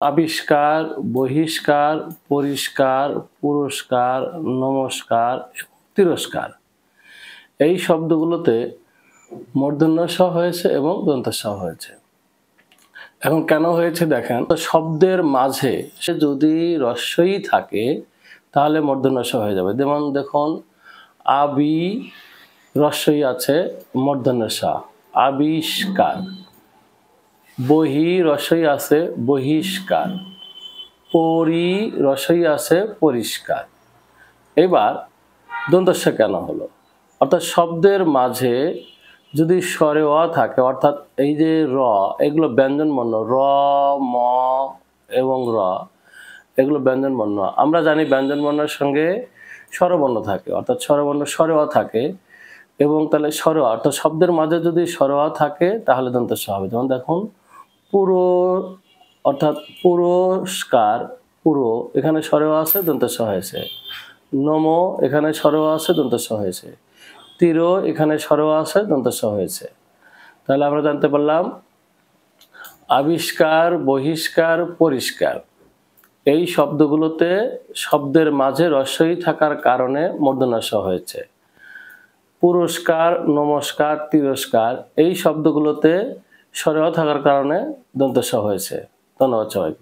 আবিষ্কার, বহিষ্কার, পরিষ্কার, পুরস্কার, নমস্কার, তিরস্কার এই শব্দগুলোতে মূর্ধন্য ষ হয়েছে এবং দন্ত স হয়েছে। এখন কেন হয়েছে দেখেন, শব্দের মাঝে সে যদি রস্বই থাকে তাহলে মূর্ধন্য ষ হয়ে যাবে। যেমন দেখুন, আবি রস্বই আছে, মূর্ধন্য ষ, আবিষ্কার। বহি রস্বই আছে, বহিষ্কার। পরি রস্বই আছে, পরিষ্কার। এবার দন্ত স কেন হলো? অর্থাৎ শব্দের মাঝে যদি স্বরে অ থাকে, অর্থাৎ এই যে র, এগুলো ব্যঞ্জন বর্ণ, র, ম এবং র, এগুলো ব্যঞ্জন বর্ণ। আমরা জানি ব্যঞ্জন বর্ণের সঙ্গে স্বরবর্ণ থাকে, অর্থাৎ স্বরবর্ণ স্বরে অ থাকে, এবং তাহলে স্বরে অ, অর্থাৎ শব্দের মাঝে যদি স্বরে অ থাকে তাহলে দন্ত স হবে। যেমন দেখুন, পুরো অর্থাৎ পুরস্কার, পুরো এখানে স্বরে অ আছে, দন্ত স হয়েছে। নম এখানে স্বরে অ আছে, দন্ত স হয়েছে। তির এখানে স্বরে অ আছে, দন্ত স হয়েছে। তাহলে আমরা জানতে পারলাম আবিষ্কার, বহিষ্কার, পরিষ্কার এই শব্দগুলোতে শব্দের মাঝে রস্বই থাকার কারণে মূর্ধন্য ষ হয়েছে। পুরস্কার, নমস্কার, তিরস্কার এই শব্দগুলোতে স্বরে অ থাকার কারণে দন্ত স হয়েছে। ধন্যবাদ সবাইকে।